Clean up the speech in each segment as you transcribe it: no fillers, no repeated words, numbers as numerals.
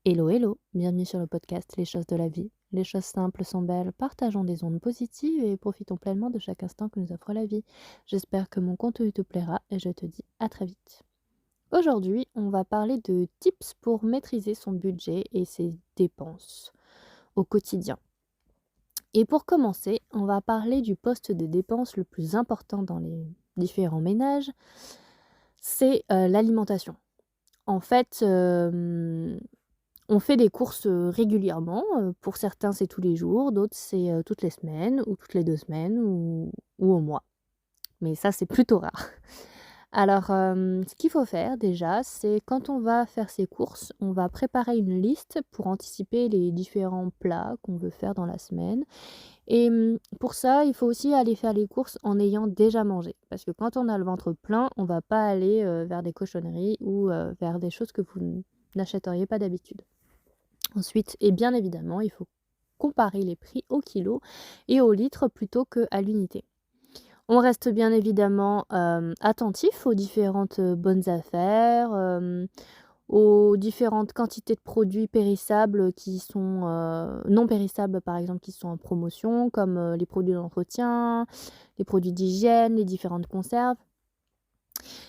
Hello, hello, bienvenue sur le podcast Les choses de la vie. Les choses simples sont belles, partageons des ondes positives et profitons pleinement de chaque instant que nous offre la vie. J'espère que mon contenu te plaira et je te dis à très vite. Aujourd'hui, on va parler de tips pour maîtriser son budget et ses dépenses au quotidien. Et pour commencer, on va parler du poste de dépense le plus important dans les différents ménages, c'est l'alimentation. En fait, on fait des courses, régulièrement, pour certains c'est tous les jours, d'autres c'est, toutes les semaines ou toutes les 2 semaines ou au mois. Mais ça c'est plutôt rare. Alors, ce qu'il faut faire déjà, c'est quand on va faire ses courses, on va préparer une liste pour anticiper les différents plats qu'on veut faire dans la semaine et pour ça, il faut aussi aller faire les courses en ayant déjà mangé. Parce que quand on a le ventre plein, on va pas aller, vers des cochonneries ou, vers des choses que vous n'achèteriez pas d'habitude. Ensuite et bien évidemment, il faut comparer les prix au kilo et au litre plutôt qu'à l'unité. On reste bien évidemment, attentif aux différentes, bonnes affaires, aux différentes quantités de produits périssables qui sont, non périssables par exemple qui sont en promotion comme, les produits d'entretien, les produits d'hygiène, les différentes conserves.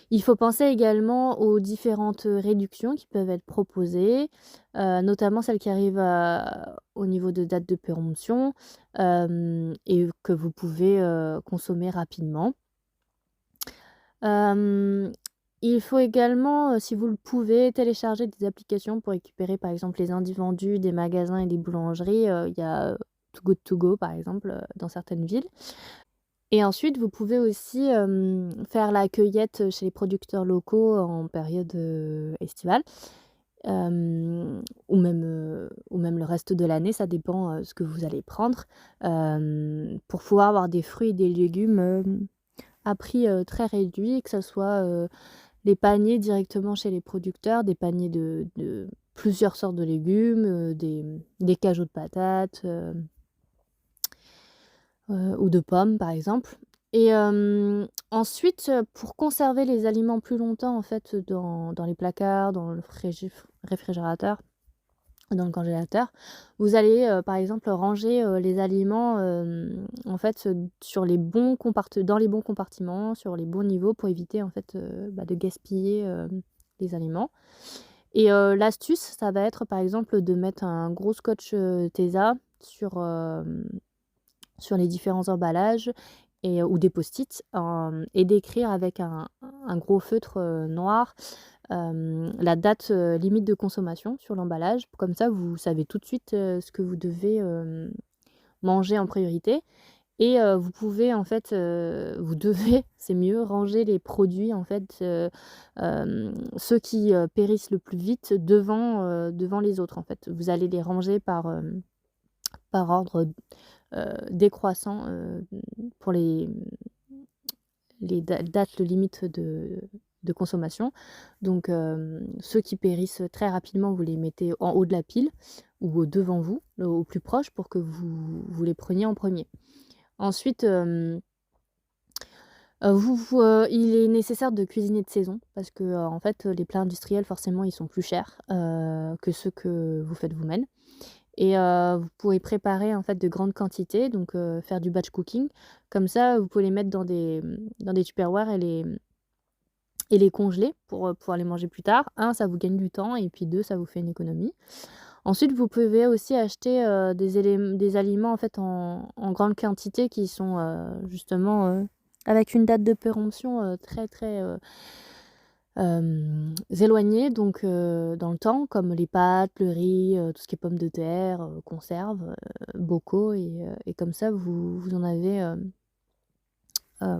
Il faut penser également aux différentes, réductions qui peuvent être proposées, notamment celles qui arrivent, au niveau de date de péremption, et que vous pouvez, consommer rapidement. Hem, il faut également, si vous le pouvez, télécharger des applications pour récupérer par exemple les invendus des magasins et des boulangeries, il y a, Too Good To Go par exemple, dans certaines villes. Et ensuite, vous pouvez aussi, faire la cueillette, chez les producteurs locaux en période, estivale, ou même le reste de l'année, ça dépend, ce que vous allez prendre, pour pouvoir avoir des fruits et des légumes, à prix, très réduit, que ça soit, les paniers directement chez les producteurs, des paniers de plusieurs sortes de légumes, des cajots de patates, ou de pommes, par exemple. Et ensuite, pour conserver les aliments plus longtemps, en fait, dans les placards, dans le réfrigérateur, dans le congélateur, vous allez, par exemple, ranger, les aliments, en fait, sur les bons dans les bons compartiments, sur les bons niveaux pour éviter, en fait, de gaspiller, les aliments. Et l'astuce, ça va être, par exemple, de mettre un gros scotch, tesa sur les différents emballages et ou des post-it, et d'écrire avec un gros feutre, noir, la date, limite de consommation sur l'emballage. Comme ça, vous savez tout de suite, ce que vous devez, manger en priorité et vous pouvez en fait, vous devez, c'est mieux, ranger les produits en fait, ceux qui, périssent le plus vite devant les autres en fait. Vous allez les ranger par ordre décroissant, pour les dates limites de consommation. Donc ceux qui périssent très rapidement, vous les mettez en haut de la pile ou devant vous, au plus proche pour que vous les preniez en premier. Ensuite, il est nécessaire de cuisiner de saison parce que, en fait, les plats industriels forcément ils sont plus chers, que ceux que vous faites vous-même. Et vous pouvez préparer en fait de grandes quantités, donc faire du batch cooking. Comme ça, vous pouvez les mettre dans des tupperwares et les congeler pour, pouvoir les manger plus tard. Un, ça vous gagne du temps et puis 2, ça vous fait une économie. Ensuite, vous pouvez aussi acheter, des aliments en fait en grande quantité qui sont, justement, avec une date de péremption, très, très, éloignée donc dans le temps comme les pâtes, le riz, tout ce qui est pommes de terre, conserves, bocaux et comme ça vous en avez,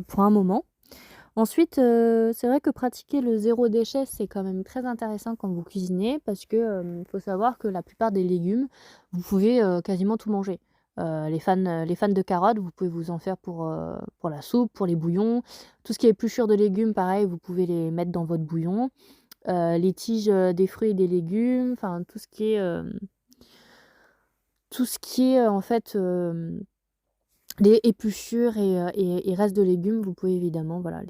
pour un moment. Ensuite, c'est vrai que pratiquer le zéro déchet, c'est quand même très intéressant quand vous cuisinez parce que, faut savoir que la plupart des légumes, vous pouvez, quasiment tout manger. Les fans de carottes, vous pouvez vous en faire pour la soupe, pour les bouillons. Tout ce qui est épluchures de légumes, pareil, vous pouvez les mettre dans votre bouillon. Les tiges, des fruits et des légumes, enfin tout ce qui est, en fait, Les épluchures et restes de légumes, vous pouvez évidemment, voilà,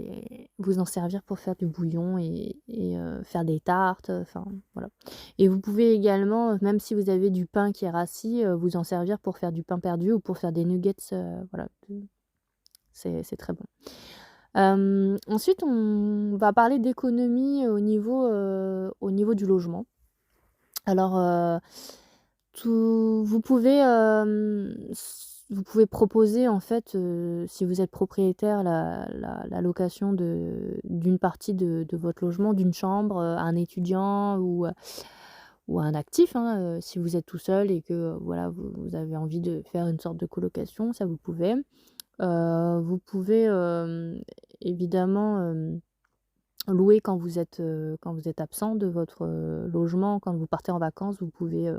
vous en servir pour faire du bouillon et faire des tartes, enfin, voilà. Et vous pouvez également, même si vous avez du pain qui est rassis, vous en servir pour faire du pain perdu ou pour faire des nuggets, voilà, c'est très bon. Ensuite, on va parler d'économie au niveau du logement. Alors, vous pouvez proposer en fait, si vous êtes propriétaire, la location d'une partie de votre logement, d'une chambre, à un étudiant ou à un actif, hein, si vous êtes tout seul et que, voilà, vous avez envie de faire une sorte de colocation, ça vous pouvez. Vous pouvez, évidemment, louer quand vous êtes absent de votre, logement. Quand vous partez en vacances, vous pouvez,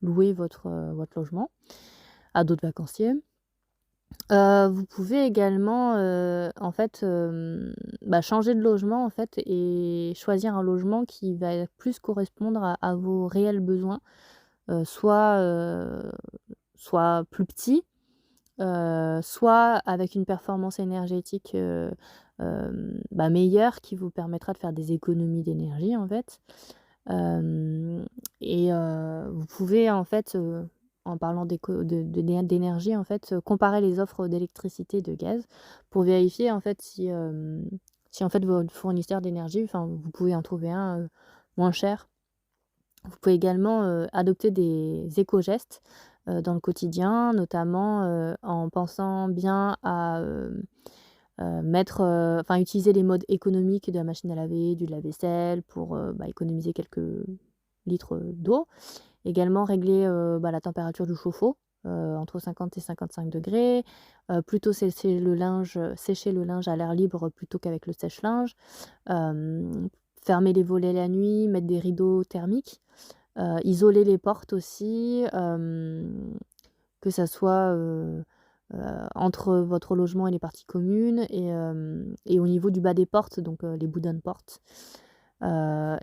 louer votre logement à d'autres vacanciers. Vous pouvez également, en fait, changer de logement, en fait, et choisir un logement qui va plus correspondre à vos réels besoins, soit plus petit, soit avec une performance énergétique, meilleure, qui vous permettra de faire des économies d'énergie, en fait. Hem Vous pouvez, en fait, en parlant d'énergie, en fait, comparer les offres d'électricité et de gaz pour vérifier, en fait, si en fait votre fournisseur d'énergie, enfin, vous pouvez en trouver un, moins cher. Vous pouvez également, adopter des éco-gestes, dans le quotidien, notamment, en pensant bien à, utiliser les modes économiques de la machine à laver, du lave-vaisselle pour, économiser quelques litres d'eau. Également régler, la température du chauffe-eau, entre 50 et 55°. Plutôt sécher le linge à l'air libre plutôt qu'avec le sèche-linge. Fermer les volets la nuit, mettre des rideaux thermiques. Isoler les portes aussi, que ça soit, entre votre logement et les parties communes et au niveau du bas des portes, donc les boudins de porte.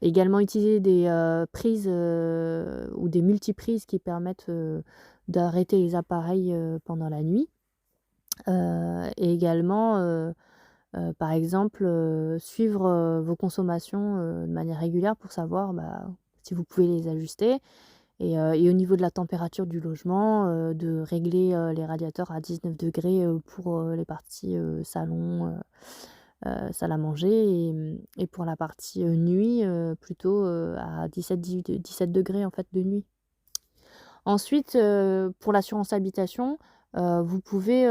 Également utiliser des, prises, ou des multiprises qui permettent, d'arrêter les appareils, pendant la nuit. Et également, par exemple, suivre, vos consommations, de manière régulière pour savoir, si vous pouvez les ajuster. Et au niveau de la température du logement, de régler, les radiateurs à 19°, pour, les parties, salon, salle à manger et pour la partie, nuit, plutôt, à 17°, en fait, de nuit. Ensuite, pour l'assurance habitation, vous pouvez,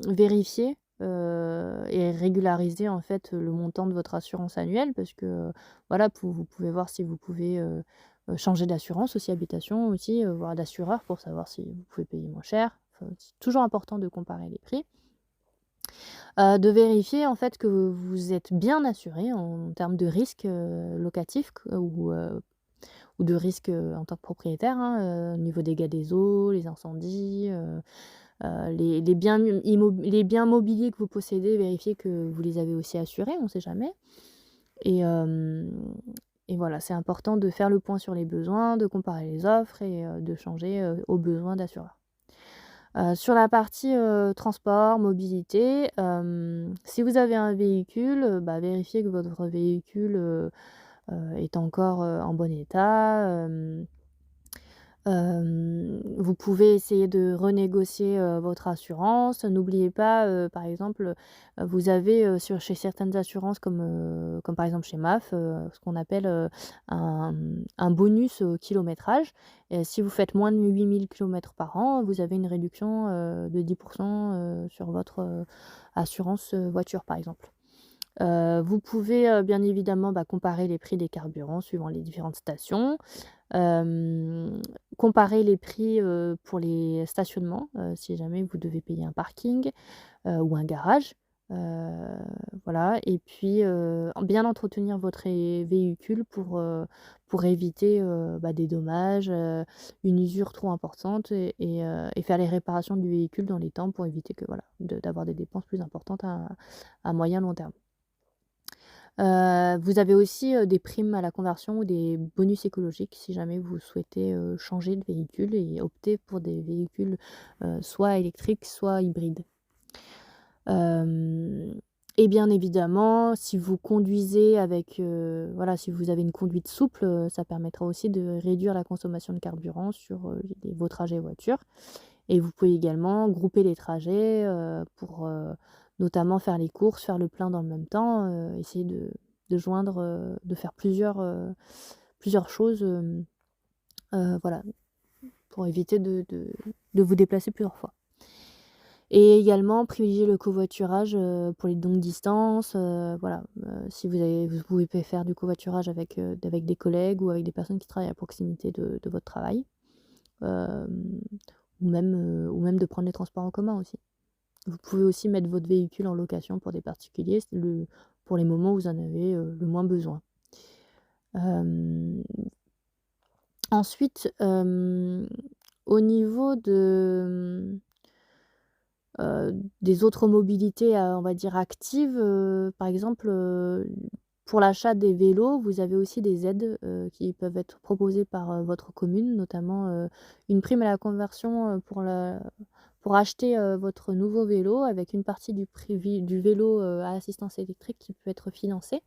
vérifier, et régulariser, en fait, le montant de votre assurance annuelle parce que, voilà, vous pouvez voir si vous pouvez, changer d'assurance aussi, habitation aussi, voire d'assureur pour savoir si vous pouvez payer moins cher. Enfin, c'est toujours important de comparer les prix. De vérifier, en fait, que vous êtes bien assuré en termes de risques, locatifs ou de risques, en tant que propriétaire, hein, au niveau dégâts des eaux, les incendies, les biens mobiliers que vous possédez, vérifiez que vous les avez aussi assurés, on ne sait jamais. Et hem et voilà, c'est important de faire le point sur les besoins, de comparer les offres et de changer, aux besoins d'assureur. Sur la partie, transport, mobilité, si vous avez un véhicule, vérifiez que votre véhicule, est encore, en bon état. Vous pouvez essayer de renégocier, votre assurance. N'oubliez pas, par exemple, vous avez, chez certaines assurances comme par exemple chez MAF, ce qu'on appelle, un bonus au kilométrage. Et si vous faites moins de 8 000 kilomètres par an, vous avez une réduction, de 10 sur votre, assurance, voiture, par exemple. Vous pouvez, bien évidemment, comparer les prix des carburants suivant les différentes stations. Hem, Comparer les prix, pour les stationnements, si jamais vous devez payer un parking, ou un garage. Heu, voilà. Et puis, bien entretenir votre véhicule pour éviter, des dommages, une usure trop importante et faire les réparations du véhicule dans les temps pour éviter que voilà, d'avoir des dépenses plus importantes à moyen long terme. Vous avez aussi, des primes à la conversion ou des bonus écologiques si jamais vous souhaitez, changer de véhicule et opter pour des véhicules, soit électriques, soit hybrides. Hem et bien évidemment, si vous conduisez avec, voilà, si vous avez une conduite souple, ça permettra aussi de réduire la consommation de carburant sur, vos trajets voiture et vous pouvez également grouper les trajets, pour, notamment faire les courses, faire le plein dans le même temps, essayer de joindre, de faire plusieurs choses, voilà, pour éviter de vous déplacer plusieurs fois. Et également privilégier le covoiturage, pour les longues distances, voilà, si vous pouvez faire du covoiturage avec des collègues ou avec des personnes qui travaillent à proximité de votre travail, hem, ou même de prendre les transports en commun aussi. Vous pouvez aussi mettre votre véhicule en location pour des particuliers, pour les moments où vous en avez, le moins besoin. Hem, ensuite, au niveau des autres mobilités, on va dire actives, par exemple, pour l'achat des vélos, vous avez aussi des aides, qui peuvent être proposées par, votre commune, notamment, une prime à la conversion, pour acheter, votre nouveau vélo avec une partie du prix du vélo, à assistance électrique qui peut être financée.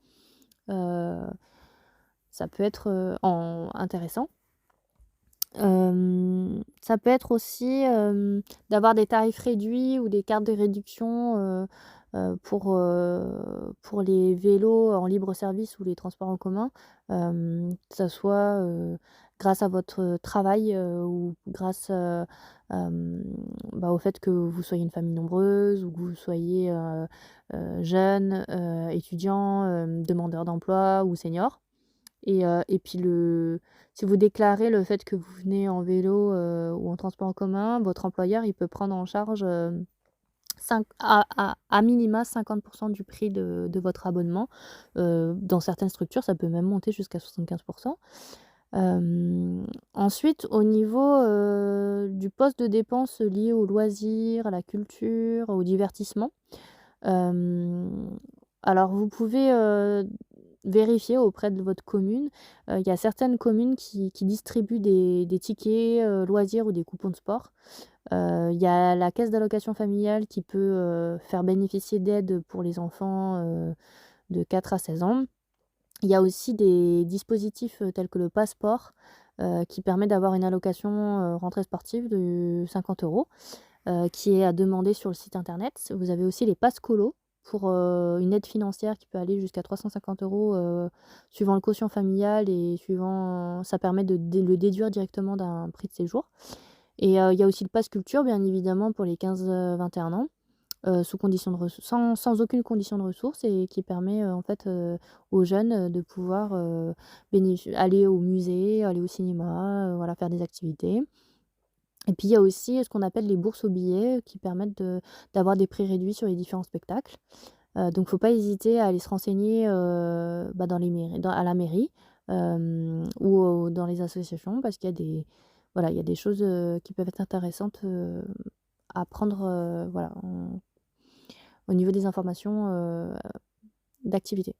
Heu, ça peut être, intéressant. Ça peut être aussi, d'avoir des tarifs réduits ou des cartes de réduction, pour les vélos en libre service ou les transports en commun. Que ça soit, grâce à votre travail, ou grâce, au fait que vous soyez une famille nombreuse ou que vous soyez, jeune, étudiant, demandeur d'emploi ou senior. Et puis si vous déclarez le fait que vous venez en vélo, ou en transport en commun, votre employeur, il peut prendre en charge, 5 à minima 50 du prix de votre abonnement. Dans certaines structures, ça peut même monter jusqu'à 75. Ensuite, au niveau, du poste de dépenses liées aux loisirs, à la culture, au divertissement, hem, alors vous pouvez, vérifier auprès de votre commune. Il y a certaines communes qui distribuent des tickets, loisirs ou des coupons de sport. Il y a la caisse d'allocation familiale qui peut, faire bénéficier d'aides pour les enfants, de 4 à 16 ans. Il y a aussi des dispositifs, tels que le passeport, qui permet d'avoir une allocation, rentrée sportive de 50 €, qui est à demander sur le site internet. Vous avez aussi les passes colo pour, une aide financière qui peut aller jusqu'à 350 €, suivant le quotient familial et suivant ça permet de le déduire directement d'un prix de séjour. Et il y a aussi le pass culture bien évidemment pour les 15-21 ans, sous condition de sans aucune condition de ressources et qui permet, en fait, aux jeunes, de pouvoir, aller au musée, aller au cinéma, voilà, faire des activités. Et puis il y a aussi ce qu'on appelle les bourses aux billets qui permettent d'avoir des prix réduits sur les différents spectacles. Donc faut pas hésiter à aller se renseigner, dans les mairies à la mairie, ou dans les associations parce qu'il y a des voilà, il y a des choses, qui peuvent être intéressantes, à prendre, voilà, au niveau des informations, d'activités.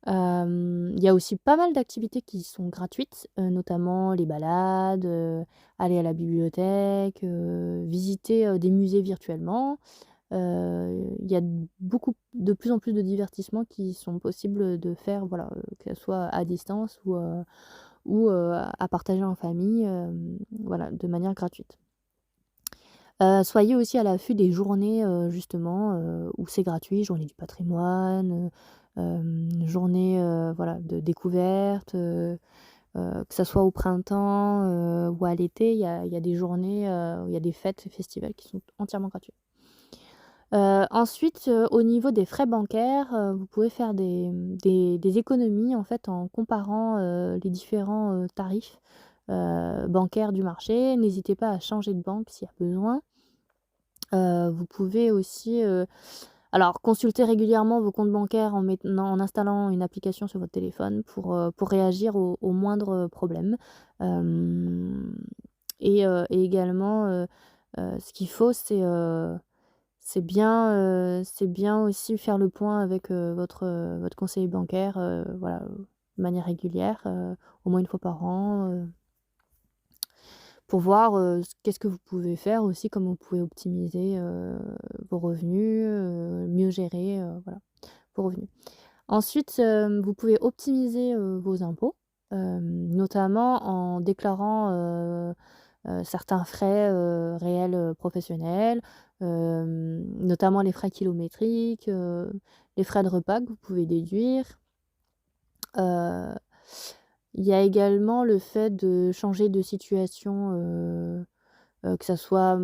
Il y a aussi pas mal d'activités qui sont gratuites, notamment les balades, aller à la bibliothèque, visiter, des musées virtuellement. Il y a de plus en plus de divertissements qui sont possibles de faire, voilà, que ça soit à distance ou à partager en famille, voilà, de manière gratuite. Soyez aussi à l'affût des journées, justement, où c'est gratuit, journée du patrimoine, journée, voilà, de découverte, que ça soit au printemps, ou à l'été, il y a des journées, où il y a des fêtes et festivals qui sont entièrement gratuits. Ensuite, au niveau des frais bancaires, vous pouvez faire des économies, en fait, en comparant, les différents, tarifs, bancaires du marché. N'hésitez pas à changer de banque s'il y a besoin. Vous pouvez aussi, alors consulter régulièrement vos comptes bancaires en installant une application sur votre téléphone pour réagir aux moindres problèmes. Hem et également, ce qu'il faut, C'est bien aussi faire le point avec, votre conseiller bancaire, voilà, de manière régulière, au moins une fois par an, pour voir, qu'est-ce que vous pouvez faire aussi, comment vous pouvez optimiser, vos revenus, mieux gérer, voilà, vos revenus. Ensuite, vous pouvez optimiser, vos impôts, notamment en déclarant, certains frais, réels, professionnels, notamment les frais kilométriques, les frais de repas que vous pouvez déduire. Heu, il y a également le fait de changer de situation, que ça soit,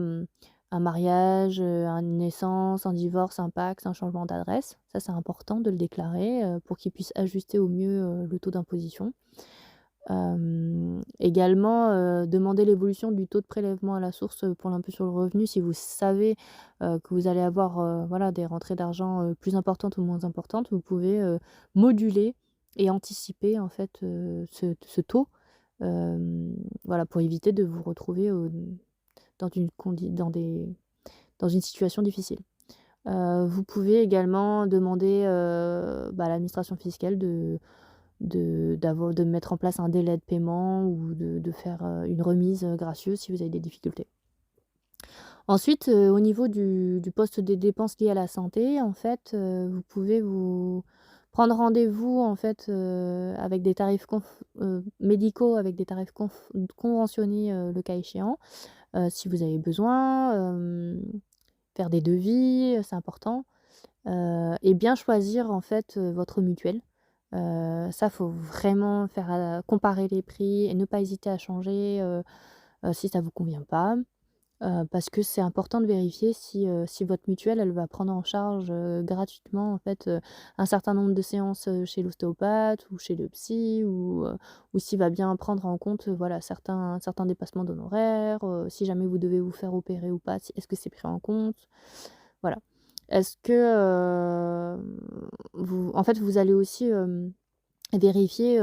un mariage, une naissance, un divorce, un Pacs, un changement d'adresse. Ça, c'est important de le déclarer, pour qu'ils puissent ajuster au mieux, le taux d'imposition. Également, demander l'évolution du taux de prélèvement à la source, pour l'impôt sur le revenu si vous savez, que vous allez avoir, voilà, des rentrées d'argent, plus importantes ou moins importantes. Vous pouvez, moduler et anticiper en fait, ce taux, voilà, pour éviter de vous retrouver, dans une situation difficile. Vous pouvez également demander, à l'administration fiscale de mettre en place un délai de paiement ou de faire, une remise, gracieuse si vous avez des difficultés. Ensuite, au niveau du poste des dépenses liées à la santé, en fait, vous pouvez vous prendre rendez-vous, en fait, avec des tarifs médicaux avec des tarifs conventionnés, le cas échéant, si vous avez besoin, faire des devis, c'est important. Et bien choisir en fait, votre mutuelle. Ça, faut vraiment faire, comparer les prix et ne pas hésiter à changer, si ça vous convient pas. Parce que c'est important de vérifier si votre mutuelle, elle va prendre en charge, gratuitement en fait, un certain nombre de séances, chez l'ostéopathe ou chez le psy ou s'il va bien prendre en compte, voilà certains dépassements d'honoraires, si jamais vous devez vous faire opérer ou pas, si est-ce que c'est pris en compte? Voilà. Est-ce que, vous en fait, vous allez aussi, vérifier,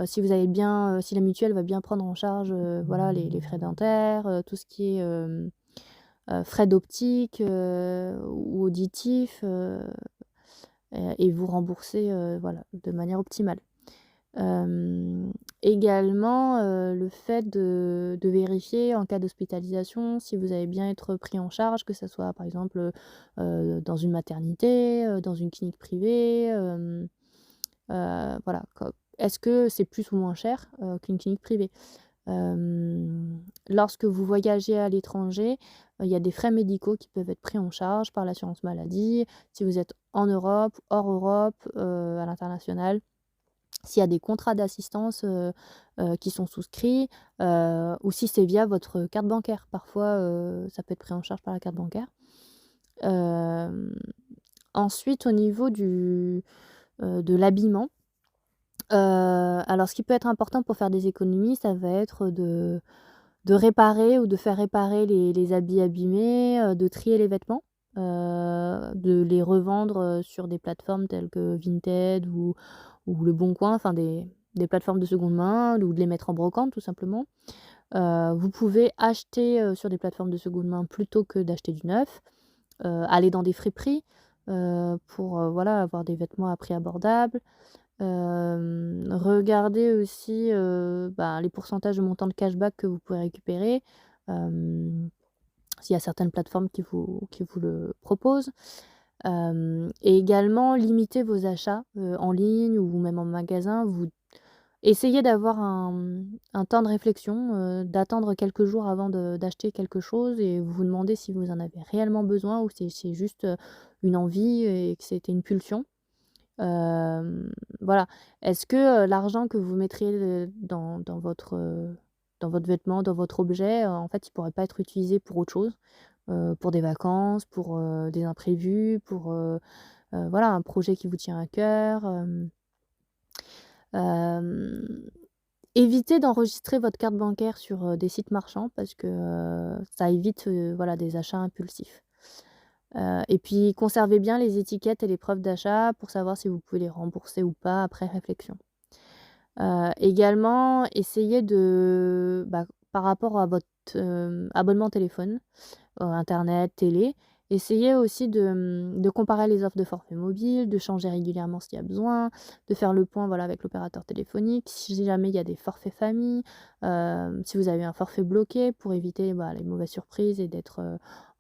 si vous avez bien, si la mutuelle va bien prendre en charge, voilà, les frais dentaires, tout ce qui est, frais d'optique, ou auditifs, et vous rembourser, voilà, de manière optimale. Également, le fait de vérifier en cas d'hospitalisation si vous allez bien être pris en charge, que ça soit par exemple, dans une maternité, dans une clinique privée, voilà, est-ce que c'est plus ou moins cher, qu'une clinique privée? Lorsque vous voyagez à l'étranger, il y a des frais médicaux qui peuvent être pris en charge par l'assurance maladie. Si vous êtes en Europe, hors Europe, à l'international, s'il y a des contrats d'assistance, qui sont souscrits, ou si c'est via votre carte bancaire. Parfois, ça peut être pris en charge par la carte bancaire. Hem, Ensuite au niveau de l'habillement, alors ce qui peut être important pour faire des économies, ça va être de réparer ou de faire réparer les habits abîmés, de trier les vêtements, de les revendre, sur des plateformes telles que Vinted ou Le Bon Coin, enfin des plateformes de seconde main ou de les mettre en brocante tout simplement. Vous pouvez acheter, sur des plateformes de seconde main plutôt que d'acheter du neuf, aller dans des friperies, pour, voilà, avoir des vêtements à prix abordable. Regardez aussi, les pourcentages de montant de cashback que vous pouvez récupérer, hem, s'il y a certaines plateformes qui vous le proposent. Et également limiter vos achats, en ligne ou même en magasin. Vous essayez d'avoir un temps de réflexion, d'attendre quelques jours avant d'acheter quelque chose et vous vous demandez si vous en avez réellement besoin ou si c'est juste, une envie et que c'était une pulsion. Voilà. Est-ce que, l'argent que vous mettriez, dans votre vêtement, dans votre objet, en fait, il pourrait pas être utilisé pour autre chose? Pour des vacances, pour, des imprévus, pour, voilà, un projet qui vous tient à cœur, hem, évitez d'enregistrer votre carte bancaire sur, des sites marchands parce que, ça évite, voilà, des achats impulsifs. Et puis conservez bien les étiquettes et les preuves d'achat pour savoir si vous pouvez les rembourser ou pas après réflexion. Également, essayez par rapport à votre, abonnement téléphone, internet, télé, Essayez aussi de comparer les offres de forfait mobile, de changer régulièrement s'il y a besoin, de faire le point, voilà, avec l'opérateur téléphonique, si jamais il y a des forfaits famille, si vous avez un forfait bloqué pour éviter, bah, les mauvaises surprises et d'être,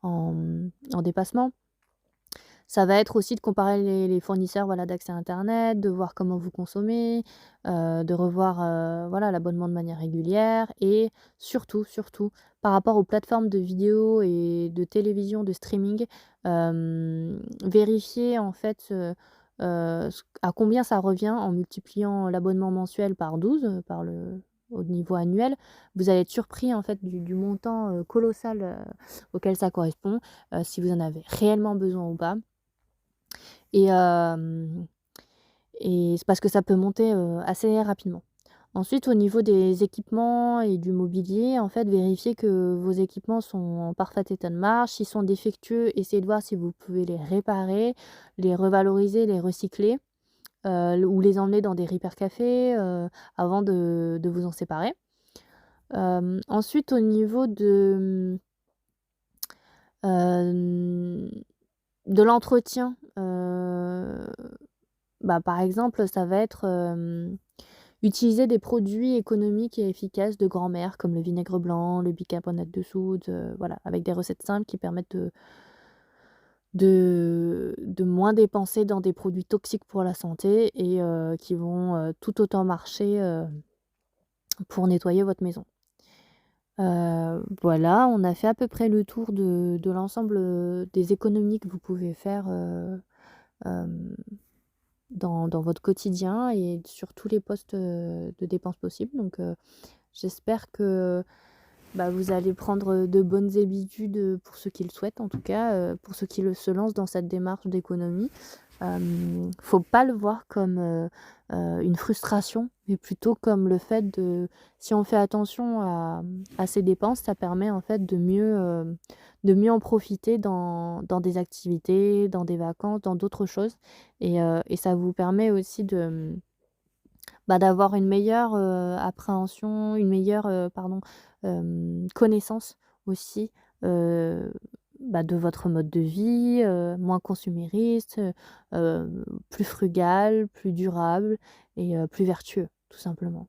en dépassement. Ça va être aussi de comparer les fournisseurs, voilà, d'accès internet, de voir comment vous consommez, de revoir, voilà, l'abonnement de manière régulière et surtout, surtout, par rapport aux plateformes de vidéo et de télévision, de streaming, vérifiez en fait, ce à combien ça revient en multipliant l'abonnement mensuel par 12, par le au niveau annuel. Vous allez être surpris en fait du montant, colossal, auquel ça correspond, si vous en avez réellement besoin ou pas. Et c'est parce que ça peut monter, assez rapidement. Ensuite, au niveau des équipements et du mobilier, en fait, vérifiez que vos équipements sont en parfait état de marche. S'ils sont défectueux, essayez de voir si vous pouvez les réparer, les revaloriser, les recycler, ou les emmener dans des repair cafés, avant de vous en séparer. Ensuite au niveau hem, de l'entretien, bah, par exemple, ça va être, utiliser des produits économiques et efficaces de grand-mère comme le vinaigre blanc, le bicarbonate de soude, voilà, avec des recettes simples qui permettent de moins dépenser dans des produits toxiques pour la santé et qui vont, tout autant marcher, pour nettoyer votre maison. Voilà, on a fait à peu près le tour de l'ensemble, des économies que vous pouvez faire, hem dans votre quotidien et sur tous les postes, de dépenses possibles. Donc, j'espère que, bah, vous allez prendre, de bonnes habitudes, pour ceux qui le souhaitent en tout cas, pour ceux qui se lancent dans cette démarche d'économie. Faut pas le voir comme, une frustration, mais plutôt comme le fait de si on fait attention à ses dépenses, ça permet en fait de mieux en profiter dans des activités, dans des vacances, dans d'autres choses et ça vous permet aussi bah, d'avoir une meilleure, appréhension, une meilleure, pardon, connaissance aussi, heu, bah, de votre mode de vie, moins consumériste, plus frugal, plus durable et plus vertueux, tout simplement.